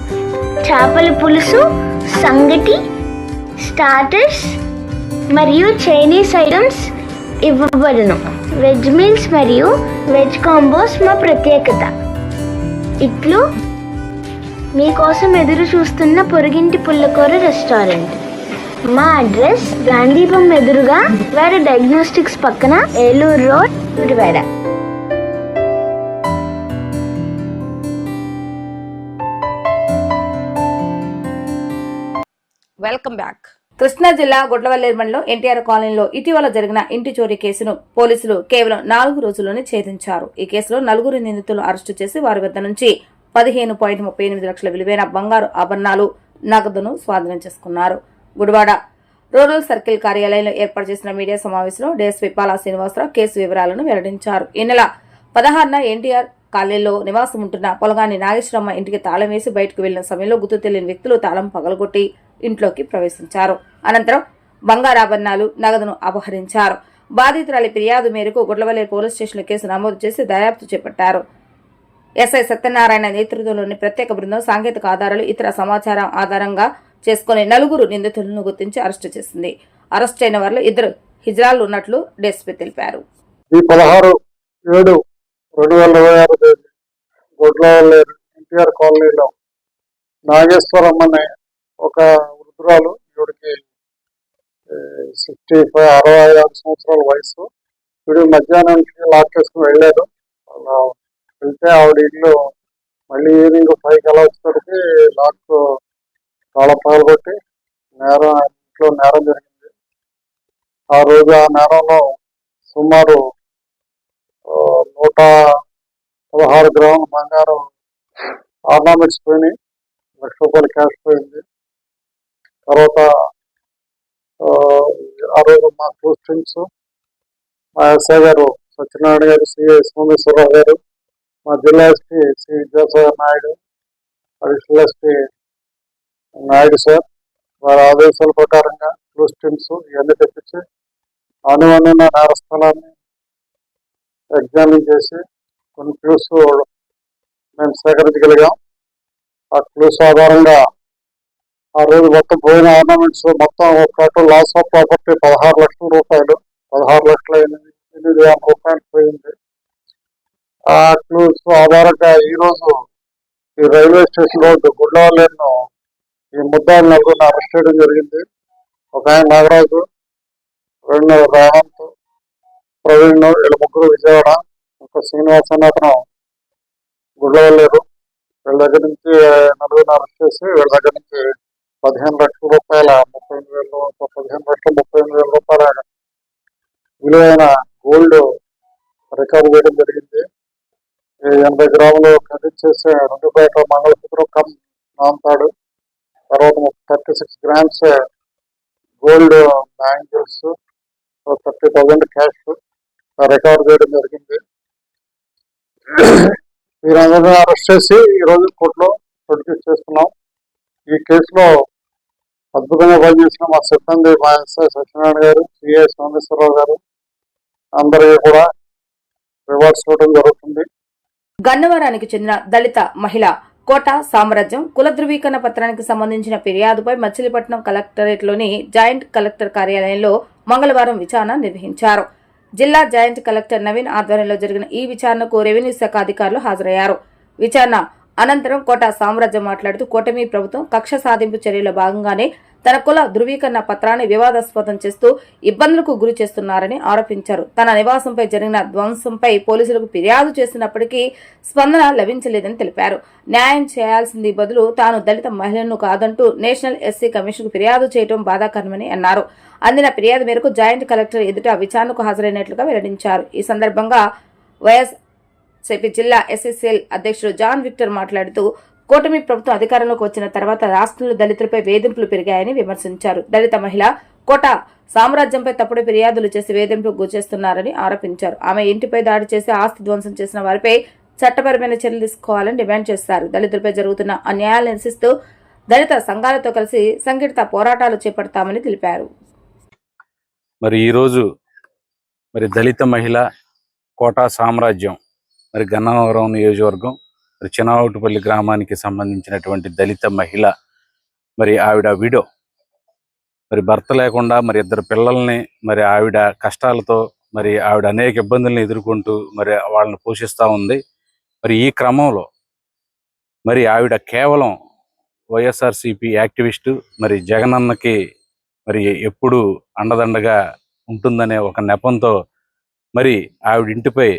చేపల పులుసు, సంగటి, స్టార్టర్స్ మరియు చైనీస్ ఐటమ్స్ ఇవ్వబడును. వెజ్ మీల్స్ మరియు వెజ్ కాంబోస్ మా ప్రత్యేకత. ఇట్లు మీకోసం ఎదురు చూస్తున్న పొరుగింటి పుల్లకూర రెస్టారెంట్. మా అడ్రస్ గాంధీపం ఎదురుగా వారి డయాగ్నోస్టిక్స్ పక్కన, Eluru road, Gudivada. Welcome back. Krishna జిల్లా గుడ్లవల్లేరు మండలం ఎన్టీఆర్ కాలనీలో ఇటీవల జరిగిన ఇంటి చోరీ కేసును పోలీసులు కేవలం 4 రోజుల్లోనే ఛేదించారు. ఈ కేసులో 4 నిందితులను అరెస్టు చేసి వారి వద్ద నుంచి 15.38 లక్షల విలువైన బంగారు ఆభరణాలు, నగదును స్వాధీనం చేసుకున్నారు. గుడివాడ రూరల్ సర్కిల్ కార్యాలయంలో ఏర్పాటు చేసిన మీడియా సమావేశంలో డీఎస్పీ పాలా శ్రీనివాసరావు కేసు వివరాలను వెల్లడించారు. ఈ నెల 16న ఎన్టీఆర్ కాలనీలో నివాసం ఉంటున్న పొలగాని నాగేశ్వరమ్మ ఇంటికి తాళం వేసి బయటకు వెళ్లిన సమయంలో గుర్తు తెలియని వ్యక్తులు తాళం పగలగొట్టి ఇంట్లోకి ప్రవేశించారు. అనంతరం బంగారాభరణాలు, నగదును అపహరించారు. బాధితురాలి ఫిర్యాదు మేరకు గుడ్లవల్లేరు పోలీస్ స్టేషన్లో కేసు నమోదు చేసి దర్యాప్తు చేపట్టారు. ఎస్ఐ సత్యనారాయణ నేతృత్వంలోని ప్రత్యేక బృందం సాంకేతిక ఆధారాలు, ఇతర సమాచారం ఆధారంగా చేసుకుని 4 నిందితులను గుర్తించి అరెస్టు చేసింది. అరెస్ట్ అయిన వారిలో 2 హిజ్రాలు ఉన్నట్లు డీఎస్పీ తెలిపారు. 16/7/2026 గుడ్లవల్లేరు ఎన్టీఆర్ కాలనీలో నాగేశ్వరమ్మని ఒక వృద్ధురాలు, ఈవిడికి 66 సంవత్సరాల వయసు. వీడు మధ్యాహ్నానికి లాక్ చేసుకుని వెళ్ళారు. అలా వెళ్తే ఆవిడ ఇల్లు మళ్ళీ ఈవినింగ్ 5కి అలా వచ్చేసరికి లాక్ తాళం పగలగొట్టి ఇంట్లో నేరం జరిగింది. ఆ రోజు ఆ నేరంలో సుమారు 116 గ్రాముల బంగారం ఆర్నామెంట్స్ పోయినాయి, ₹1,00,000 క్యాష్ పోయింది. తర్వాత ఆ రోజు మా క్లోజ్ ఫ్రెండ్స్, మా ఎస్ఐ గారు సత్యనారాయణ గారు, సిఐ సోమేశ్వరరావు గారు, మా జిల్లా SP Shri Vidyasagar Naidu, additional SP Naidu sir, వారి ఆదేశాల ప్రకారంగా క్లోజ్ టీమ్స్ ఇవన్నీ తెప్పించి అనువనున్న నేరస్థలాన్ని ఎగ్జామిన్ చేసి కొన్ని క్లూస్ మేము సేకరించగలిగాం. ఆ క్లూస్ ఆధారంగా ఆ రోజు మొత్తం పోయిన ఆర్నమెంట్స్ మొత్తం టోటల్ లాస్ ఆఫ్ ప్రాపర్టీ 16 లక్షల రూపాయలు, 16,08,000 రూపాయలు పోయింది. ఆ క్లూస్ ఆధారంగా ఈరోజు ఈ రైల్వే స్టేషన్ రోడ్డు గుడ్లవల్లేరును ఈ ముద్దాయిలు 4 అరెస్ట్ చేయడం జరిగింది. ఒక ఆయన నాగరాజు, 2 రేవంత్, ప్రవీణ్, వీళ్ళ 3 విజయవాడ, ఒక శ్రీనివాస్ అన్న అతను గుడ్లవల్లేరు. వీళ్ళ దగ్గర నుంచి 4 అరెస్ట్ చేసి వీళ్ళ దగ్గర నుంచి 15 లక్షల రూపాయల 15,38,000 రూపాయల విలువైన గోల్డ్ రికవర్ చేయడం జరిగింది. 80 గ్రాములు ఖరీదు చేసే 2 పేట మంగళసూత్రం కమ్ నాంతాడు, తర్వాత 36 grams gold bangles, 30,000 cash recover చేయడం జరిగింది. వీరందరినీ అరెస్ట్ చేసి ఈరోజు కోర్టులో ప్రొడ్యూస్ చేస్తున్నాం. ఈ కేసులో అద్భుతంగా పనిచేసిన మా సిబ్బంది, మా ఎస్ఐ సత్యనారాయణ గారు, సిఐ సోమేశ్వరరావు గారు, అందరికీ కూడా రివార్డ్స్ ఇవ్వడం జరుగుతుంది. గన్నవరానికి చెందిన దళిత మహిళ కోట సామ్రాజ్యం కుల ధృవీకరణ పత్రానికి సంబంధించిన ఫిర్యాదుపై మచిలీపట్నం కలెక్టరేట్లోని జాయింట్ కలెక్టర్ కార్యాలయంలో మంగళవారం విచారణ నిర్వహించారు. జిల్లా జాయింట్ కలెక్టర్ నవీన్ ఆధ్వర్యంలో జరిగిన ఈ విచారణకు రెవెన్యూ శాఖ అధికారులు హాజరయ్యారు. విచారణ అనంతరం కోట సామ్రాజ్యం మాట్లాడుతూ కూటమి ప్రభుత్వం కక్ష సాధింపు చర్యలో భాగంగానే తన కుల ధృవీకరణ పత్రాన్ని వివాదాస్పదం చేస్తూ ఇబ్బందులకు గురి చేస్తున్నారని ఆరోపించారు. తన నివాసంపై జరిగిన ధ్వంసంపై పోలీసులకు ఫిర్యాదు చేసినప్పటికీ స్పందన లభించలేదని తెలిపారు. న్యాయం చేయాల్సింది బదులు తాను దళిత మహిళను కాదంటూ నేషనల్ ఎస్సీ కమిషన్కు ఫిర్యాదు చేయడం బాధాకరమని అన్నారు. అందిన ఫిర్యాదు మేరకు జాయింట్ కలెక్టర్ ఎదుట విచారణకు హాజరైనట్లుగా వెల్లడించారు. ఈ సందర్భంగా వైఎస్ఆర్సీపీ జిల్లా ఎస్సీసీఎల్ అధ్యక్షుడు జాన్ విక్టర్ మాట్లాడుతూ కూటమి ప్రభుత్వం అధికారంలోకి వచ్చిన తర్వాత రాష్ట్రంలో దళితులపై వేధింపులు పెరిగాయని విమర్శించారు. దళిత మహిళ కోట సామ్రాజ్యంపై తప్పుడు ఫిర్యాదులు చేసి వేధింపులకు గురిచేస్తున్నారని ఆరోపించారు. ఆమె ఇంటిపై దాడి చేసి ఆస్తి ధ్వంసం చేసిన వారిపై చట్టపరమైన చర్యలు తీసుకోవాలని డిమాండ్ చేశారు. దళితులపై జరుగుతున్న అన్యాయాలను నిరసిస్తూ దళిత సంఘాలతో కలిసి సంఘటిత పోరాటాలు చేపడతామని తెలిపారు. మరి ఈరోజు దళిత మహిళ కోట సామ్రాజ్యం గన్నవరం నియోజకవర్గం చినవటుపల్లి గ్రామానికి సంబంధించినటువంటి దళిత మహిళ ఆవిడ విడో భర్త లేకుండా ఇద్దరు పిల్లల్ని ఆవిడ కష్టాలతో ఆవిడ అనేక ఇబ్బందులను ఎదుర్కొంటూ వాళ్ళని పోషిస్తూ ఉంది. ఈ క్రమంలో ఆవిడ కేవలం వైఎస్ఆర్సీపీ యాక్టివిస్టు జగనన్నకి ఎప్పుడు అండదండగా ఉంటుందనే ఒక నెపంతో ఆవిడ ఇంటిపై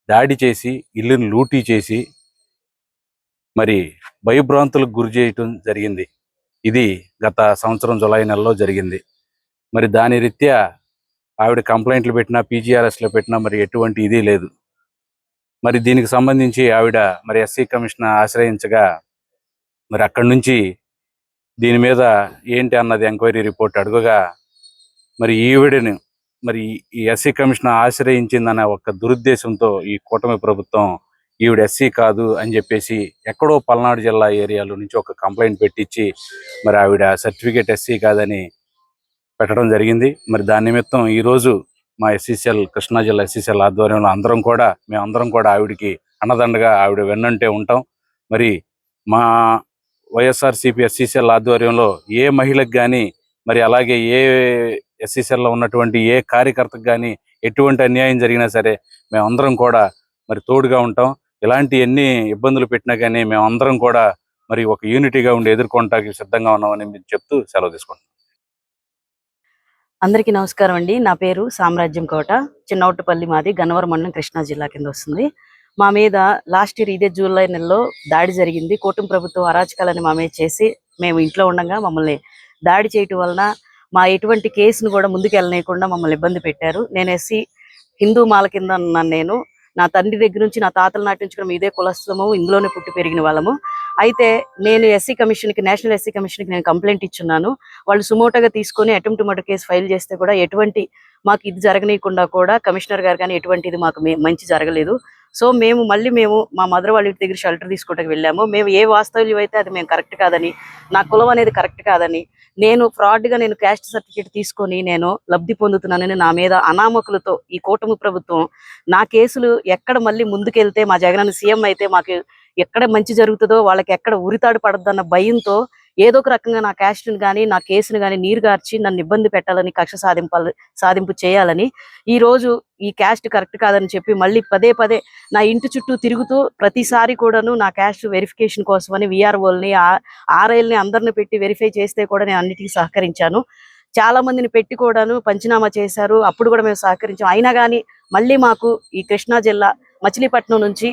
దాడి చేసి ఇల్లుని లూటీ చేసి భయభ్రాంతులకు గురి చేయటం జరిగింది. ఇది గత సంవత్సరం జులై నెలలో జరిగింది. దాని రీత్యా ఆవిడ కంప్లైంట్లు పెట్టినా పీజీఆర్ఎస్లో పెట్టినా ఎటువంటి ఇది లేదు. దీనికి సంబంధించి ఆవిడ ఎస్సీ కమిషన్ ఆశ్రయించగా అక్కడి నుంచి దీని మీద ఏంటి అన్నది ఎంక్వైరీ రిపోర్ట్ అడుగుగా ఈవిడని ఈ ఎస్సీ కమిషన్ ఆశ్రయించిందన్న ఒక దురుద్దేశంతో ఈ కూటమి ప్రభుత్వం ఈవిడ ఎస్సీ కాదు అని చెప్పేసి ఎక్కడో పల్నాడు జిల్లా ఏరియాలో నుంచి ఒక కంప్లైంట్ పెట్టించి ఆవిడ సర్టిఫికేట్ ఎస్సీ కాదని పెట్టడం జరిగింది. దాని నిమిత్తం ఈరోజు మా ఎస్సీసీఎల్ కృష్ణా జిల్లా ఎస్సీసీఎల్ ఆధ్వర్యంలో మేమందరం కూడా ఆవిడకి అన్నదండగా ఆవిడ వెన్నంటే ఉంటాం. మా వైఎస్ఆర్సీపీ ఎస్సీసీఎల్ ఆధ్వర్యంలో ఏ మహిళకు కానీ అలాగే ఏ ఎస్సీసీఎల్లో ఉన్నటువంటి ఏ కార్యకర్తకు కానీ ఎటువంటి అన్యాయం జరిగినా సరే మేమందరం కూడా తోడుగా ఉంటాం. ఇలాంటి ఎన్ని ఇబ్బందులు పెట్టినా కానీ మేమందరం కూడా ఒక యూనిటీగా ఉండి ఎదుర్కొనడానికి సిద్ధంగా ఉన్నామని చెప్తూ సెలవు తీసుకుంటాం. అందరికీ నమస్కారం అండి. నా పేరు సామ్రాజ్యం కోట, చిన్నవట్టుపల్లి, మాది గన్నవరం మండలం, కృష్ణా జిల్లా కింద వస్తుంది. మా మీద లాస్ట్ ఇయర్ ఇదే జూలై నెలలో దాడి జరిగింది. కూటమి ప్రభుత్వం అరాచకాలని మా మీద చేసి మేము ఇంట్లో ఉండగా మమ్మల్ని దాడి చేయటం వలన మా ఎటువంటి కేసును కూడా ముందుకు వెళ్ళనీయకుండా మమ్మల్ని ఇబ్బంది పెట్టారు. నేను ఎస్సీ హిందూ మాల కింద ఉన్నాను. నేను నా తండ్రి దగ్గర నుంచి నా తాతల నాటి నుంచి కూడా ఇదే కులస్థము, ఇందులోనే పుట్టి పెరిగిన వాళ్ళము. అయితే నేను ఎస్సీ కమిషన్కి, నేషనల్ ఎస్సీ కమిషన్కి నేను కంప్లైంట్ ఇచ్చున్నాను. వాళ్ళు సుమోటోగా తీసుకొని అటెంప్ట్ మర్డర్ కేసు ఫైల్ చేస్తే కూడా ఎటువంటి మాకు ఇది జరగనీయకుండా కూడా కమిషనర్ గారు కానీ ఎటువంటి ఇది మాకు మంచి జరగలేదు. సో మేము మా మదర్ వాళ్ళ ఇంటి దగ్గర షెల్టర్ తీసుకోవడానికి వెళ్ళాము. మేము ఏ వాస్తవ్యం అయితే అది మేము కరెక్ట్ కాదని, నా కులం అనేది కరెక్ట్ కాదని, నేను ఫ్రాడ్గా నేను క్యాస్ట్ సర్టిఫికేట్ తీసుకొని నేను లబ్ధి పొందుతున్నానని నా మీద అనామకులతో ఈ కూటమి ప్రభుత్వం నా కేసులు ఎక్కడ మళ్ళీ ముందుకెళ్తే మా జగనన్న సీఎం అయితే మాకు ఎక్కడ మంచి జరుగుతుందో, వాళ్ళకి ఎక్కడ ఉరితాడు పడద్దన్న భయంతో ఏదో ఒక రకంగా నా క్యాస్ట్ని కానీ నా కేసును కానీ నీరుగార్చి నన్ను ఇబ్బంది పెట్టాలని, కక్ష సాధింపు చేయాలని ఈ రోజు ఈ క్యాస్ట్ కరెక్ట్ కాదని చెప్పి మళ్ళీ పదే పదే నా ఇంటి చుట్టూ తిరుగుతూ ప్రతిసారి కూడాను నా క్యాస్ట్ వెరిఫికేషన్ కోసమని విఆర్ఓల్ని, ఆర్ఐల్ని అందరిని పెట్టి వెరిఫై చేస్తే కూడా నేను అన్నిటికీ సహకరించాను. చాలా మందిని పెట్టి కూడాను పంచనామా చేశారు. అప్పుడు కూడా మేము సహకరించాం. అయినా కానీ మళ్ళీ మాకు ఈ కృష్ణా జిల్లా మచిలీపట్నం నుంచి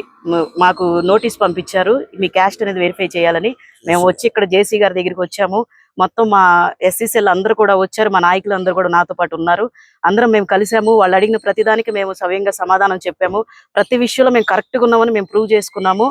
మాకు నోటీస్ పంపించారు, మీ క్యాస్ట్ అనేది వెరిఫై చేయాలని. మేము వచ్చి ఇక్కడ జేసీ గారి దగ్గరికి వచ్చాము. మొత్తం మా ఎస్సీసీఎల్ అందరూ కూడా వచ్చారు, మా నాయకులు అందరూ కూడా నాతో పాటు ఉన్నారు. అందరం మేము కలిసాము. వాళ్ళు అడిగిన ప్రతిదానికి మేము సవ్యంగా సమాధానం చెప్పాము. ప్రతి విషయంలో మేము కరెక్ట్గా ఉన్నామని మేము ప్రూవ్ చేసుకున్నాము.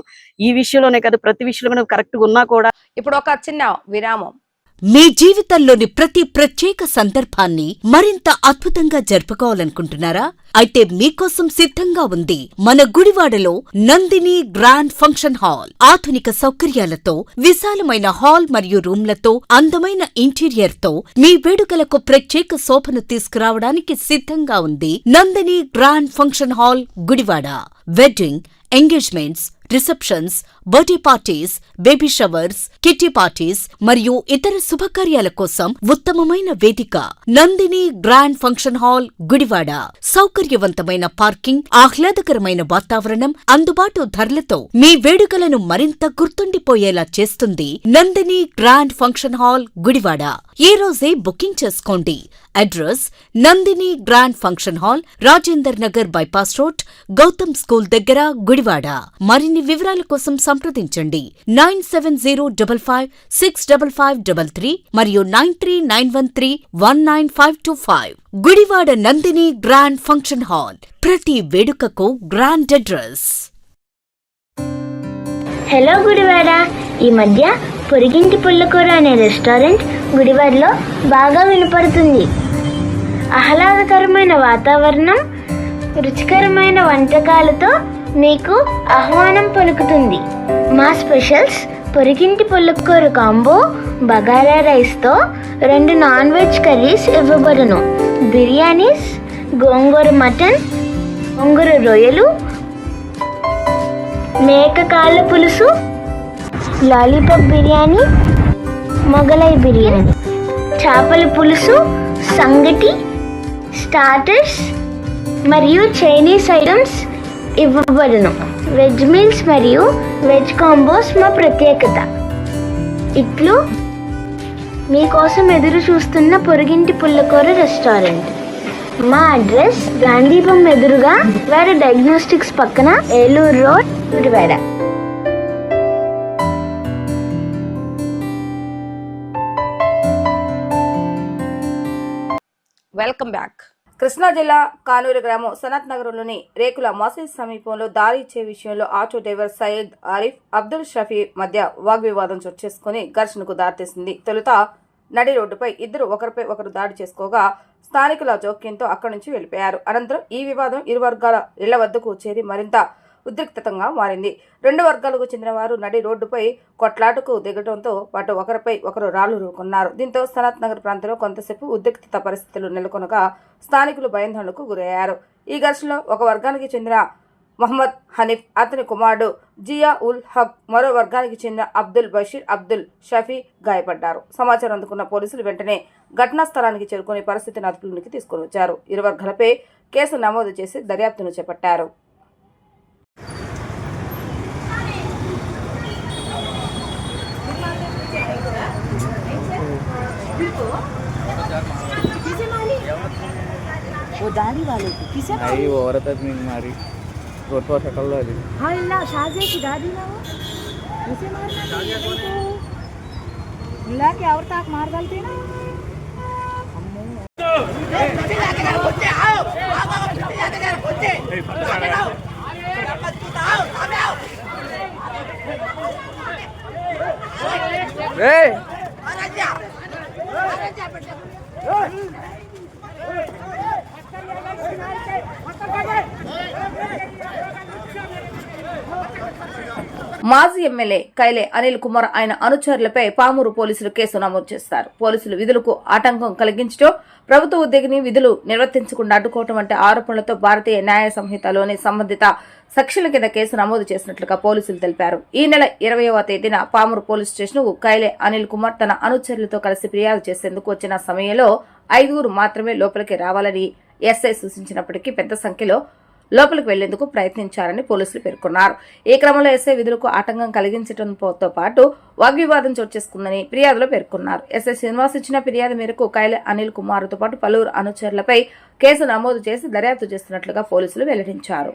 ఈ విషయంలోనే కాదు, ప్రతి విషయంలో మేము కరెక్ట్గా ఉన్నా కూడా. ఇప్పుడు ఒక చిన్న విరామం. మీ జీవితంలోని ప్రతి ప్రత్యేక సందర్భాన్ని మరింత అద్భుతంగా జరుపుకోవాలనుకుంటున్నారా? అయితే మీకోసం సిద్ధంగా ఉంది మన గుడివాడలో నందిని గ్రాండ్ ఫంక్షన్ హాల్. ఆధునిక సౌకర్యాలతో, విశాలమైన హాల్ మరియు రూమ్లతో, అందమైన ఇంటీరియర్ తో మీ వేడుకలకు ప్రత్యేక శోభను తీసుకురావడానికి సిద్ధంగా ఉంది Nandini grand function hall, Gudivada. Wedding, engagements, receptions, birthday parties, baby showers, kitty parties మరియు ఇతర శుభకార్యాల కోసం ఉత్తమమైన వేదిక Nandini grand function hall, Gudivada. సౌకర్యవంతమైన పార్కింగ్, ఆహ్లాదకరమైన వాతావరణం, అందుబాటు ధరలతో మీ వేడుకలను మరింత గుర్తుండిపోయేలా చేస్తుంది Nandini grand function hall, Gudivada. ఈ రోజే బుకింగ్ చేసుకోండి. Address Nandini grand function hall, Rajender Nagar bypass road, Gautam school దగ్గర, గుడివాడ. మరిన్ని వివరాల కోసం సంప్రదించండి 9705565533 మరియు 9391319525. Gudivada Nandini grand function hall, ప్రతి వేడుకకు గ్రాండ్ అడ్రస్. హలో గుడివాడ. ఈ మధ్య పొరిగింటి పుల్లకూర అనే రెస్టారెంట్ గుడివాడలో బాగా వినపడుతుంది. ఆహ్లాదకరమైన వాతావరణం, రుచికరమైన వంటకాలతో మీకు ఆహ్వానం పలుకుతుంది. మా స్పెషల్స్ పొరిగింటి పుల్లకూర కాంబో, బగారా రైస్తో 2 నాన్ వెజ్ కర్రీస్ ఇవ్వబడును. బిర్యానీస్, గోంగూర మటన్, గోంగూర రొయ్యలు, మేక కాళ్ళ పులుసు, లాలీపాప్ బిర్యానీ, మొగలై బిర్యానీ, చేపల పులుసు, సంగటి, స్టార్టర్స్ మరియు చైనీస్ ఐటమ్స్ ఇవ్వబడును. వెజ్ మీల్స్ మరియు వెజ్ కాంబోస్ మా ప్రత్యేకత. ఇట్లు మీకోసం ఎదురు చూస్తున్న పొరిగింటి పుల్లకూర రెస్టారెంట్. మా అడ్రస్ గాంధీపం ఎదురుగా, వాడ డయాగ్నోస్టిక్స్ పక్కన, Eluru road, Gudivada. Welcome back. Krishna జిల్లా కానూరు గ్రామం సనత్ నగర్లోని రేకుల మసీద్ సమీపంలో దారి ఇచ్చే విషయంలో ఆటో డ్రైవర్ సయ్యద్ ఆరిఫ్, అబ్దుల్ షఫీ మధ్య వాగ్వివాదం చోటు చేసుకుని ఘర్షణకు దారితీసింది. తొలుత నడి రోడ్డుపై ఇద్దరు ఒకరిపై ఒకరు దాడి చేసుకోగా స్థానికుల జోక్యంతో అక్కడి నుంచి వెళ్లిపోయారు. అనంతరం ఈ వివాదం ఇరు వర్గాల ఇళ్ల వద్దకు చేరి మరింత ఉద్రిక్తతంగా మారింది. 2 వర్గాలకు చెందిన వారు నడి రోడ్డుపై కొట్లాటకు దిగడంతో పాటు ఒకరిపై ఒకరు రాళ్లు రూకున్నారు. దీంతో సనత్ నగర్ ప్రాంతంలో కొంతసేపు ఉద్రిక్తత పరిస్థితులు నెలకొనగా స్థానికులు భయాందోళనకు గురయ్యారు. ఈ ఘర్షణలో ఒక వర్గానికి చెందిన మొహమ్మద్ హనీఫ్, అతని కుమారుడు జియా ఉల్ హక్, మరో వర్గానికి చెందిన అబ్దుల్ బషీర్, అబ్దుల్ షఫీ గాయపడ్డారు. సమాచారం అందుకున్న పోలీసులు వెంటనే ఘటనా స్థలానికి చేరుకుని పరిస్థితిని అదుపులోకి తీసుకుని వచ్చారు. ఇరు వర్గాలపై కేసు నమోదు చేసి దర్యాప్తును చేపట్టారు. वो दाढ़ी वाले को किसे नहीं वो औरत आदमी मारी रोटवा शक्ल वाली हाँ ना शाजे की दाढ़ी ना वो उसे मारना चाहिए तो मिला के और तक मार डालते ना మాజీ ఎమ్మెల్యే కైలే అనిల్ కుమార్ ఆయన అనుచరులపై పామూరు పోలీసులు కేసు నమోదు చేశారు. పోలీసులు విధులకు ఆటంకం కలిగించడం, ప్రభుత్వ ఉద్యోగిని విధులు నిర్వర్తించకుండా అడ్డుకోవడం వంటి ఆరోపణలతో భారతీయ న్యాయ సంహితలోని సంబంధిత సెక్షన్ల కింద కేసు నమోదు చేసినట్లుగా పోలీసులు తెలిపారు. ఈ నెల 20వ తేదీన పామూరు పోలీస్ స్టేషన్ కు కైలే అనిల్ కుమార్ తన అనుచరులతో కలిసి ఫిర్యాదు చేసేందుకు వచ్చిన సమయంలో 5 మాత్రమే లోపలికి రావాలని ఎస్ఐ సూచించినప్పటికీ పెద్ద సంఖ్యలో లోపలికి వెళ్లేందుకు ప్రయత్నించారని పోలీసులు పేర్కొన్నారు. ఈ క్రమంలో ఎస్ఐ విధులకు ఆటంకం కలిగించడంతో పాటు వాగ్వివాదం చోటు చేసుకుందని ఫిర్యాదులో పేర్కొన్నారు. ఎస్ఐ శ్రీనివాస్ ఇచ్చిన ఫిర్యాదు మేరకు కైలే అనిల్ కుమార్ తో పాటు పలువురు అనుచరులపై కేసు నమోదు చేసి దర్యాప్తు చేస్తున్నట్లుగా పోలీసులు వెల్లడించారు.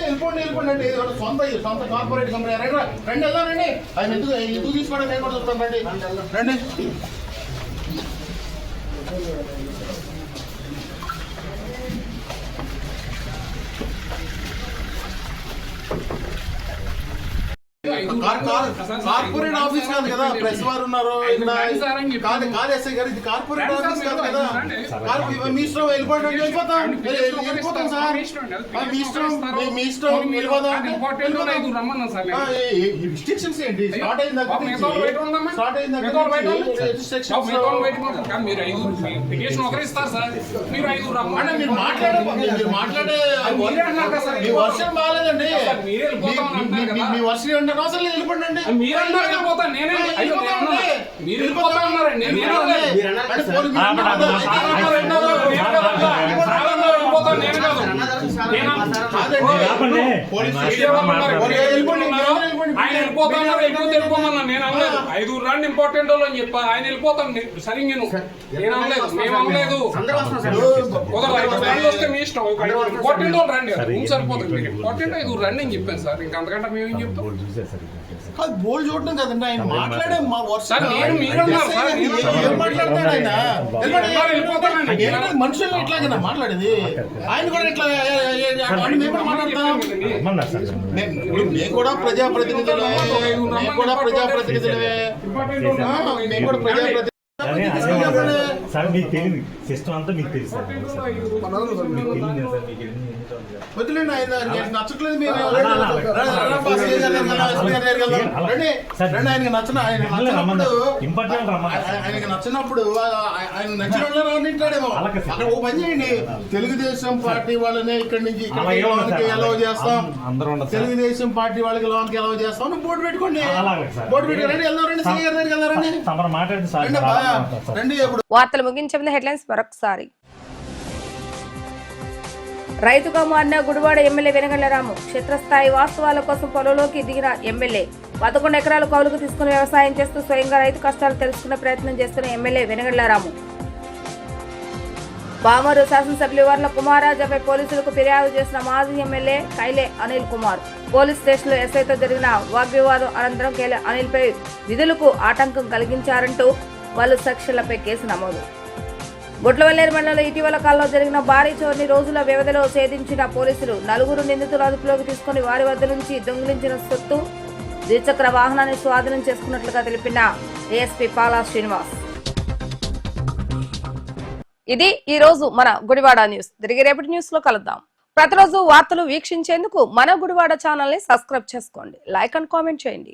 వెళ్ళిపోండి సొంత కార్పొరేట్ కంపెనీ రండి వెళ్దానండి. ఆయన ఎందుకు తీసుకోవడం నేను కూడా చూస్తాను. రండి రండి. కార్పొరేట్ ఆఫీస్ కాదు కదా, ప్రెస్ వారు ఉన్నారు ఇక్కడ. కాదు ఎస్ఐ గారు, ఇది కార్పొరేట్ ఆఫీస్ కాదు కదా. మీ ఇష్టం వెళ్ళిపోతాం సార్, మీ ఇష్టం వెళ్ళిపోతాం. రిస్ట్రిక్షన్స్ ఏంటి? స్టార్ట్ అయిన దగ్గర మీరు మాట్లాడే వర్షం బాగాలేదండి. మీ వర్షం అంటే అవసరం లేదు, వెళ్ళిపోండి. ఆయన వెళ్ళిపోతామన్నా నేను అనలేదు. 5 రాండి ఇంపార్టెంట్ వాళ్ళు అని చెప్పా, ఆయన వెళ్ళిపోతాం సరిగ్గా నేను అనలేదు, మేము అనలేదు. వస్తే మీ ఇష్టం, ఇంపార్టెంట్ వాళ్ళు రండి, సరిపోతుంది. ఇంపార్టెంట్ 5 రండి అని చెప్పాను సార్, ఇంకా అంతకంటే మేమేం చెప్తాం. బోల్ చూడడం కదండి ఆయన మాట్లాడే మనుషులు ఇట్లాగైనా మాట్లాడేది. ఆయన కూడా ఇట్లా మాట్లాడతాం. మేము కూడా ప్రజాప్రతినిధులే, మేము కూడా ప్రజాప్రతినిధులే. సార్ మీకు తెలియదు, సిస్టమ్ అంతా మీకు తెలుసు. వదిలేండి, ఆయన నచ్చట్లేదు. ఆయనకి నచ్చినప్పుడు ఆయన నచ్చిన వాళ్ళేమో అక్కడ ఓ పని చేయండి. తెలుగుదేశం పార్టీ వాళ్ళనే ఇక్కడి నుంచి ఎలా చేస్తాం, తెలుగుదేశం పార్టీ వాళ్ళకి లోన్కి ఎలా చేస్తాం బోర్డు పెట్టుకోండి. బోర్డు పెట్టుకోండి, వెళ్దారండి, సీఏ గారి దగ్గరికి వెళ్దారండి. వార్తలు ముగించే ముందు హెడ్లైన్స్ మరొకసారి. రైతుగా మారిన గుడివాడ ఎమ్మెల్యే వెనగళ్ల రాము. క్షేత్రస్థాయి వాస్తవాల కోసం పొలంలోకి దిగిన ఎమ్మెల్యే. 11 ఎకరాలు కౌలుకు తీసుకుని వ్యవసాయం చేస్తూ స్వయంగా రైతు కష్టాలు తెలుసుకునే ప్రయత్నం చేస్తున్న ఎమ్మెల్యే వెనగళ్ల రాము. పామరు శాసనసభ్యులు వర్ల కుమారాజాపై పోలీసులకు ఫిర్యాదు చేసిన మాజీ ఎమ్మెల్యే కైలే అనిల్ కుమార్. పోలీస్ స్టేషన్లో ఎస్ఐతో జరిగిన వాగ్వివాదం అనంతరం కైలే అనిల్పై విధులకు ఆటంకం కలిగించారంటూ పలు సెక్షన్లపై కేసు నమోదు. గుట్లవల్లేరు మండలంలో ఇటీవల కాలంలో జరిగిన భారీ చోరీని రోజుల వ్యవధిలో ఛేదించిన పోలీసులు 4 నిందితులు అదుపులోకి తీసుకుని వారి వద్ద నుంచి దొంగిలించిన సొత్తు, ద్విచక్ర వాహనాన్ని స్వాధీనం చేసుకున్నట్లుగా తెలిపిన ఏఎస్పీ పాలా శ్రీనివాస్. ఇది ఈ రోజు మన గుడివాడ న్యూస్. తిరిగి రేపటి న్యూస్ లో కలుద్దాం. ప్రతిరోజు వార్తలు వీక్షించేందుకు మన గుడివాడ ఛానల్ ని సబ్స్క్రైబ్ చేసుకోండి, లైక్ అండ్ కామెంట్ చేయండి.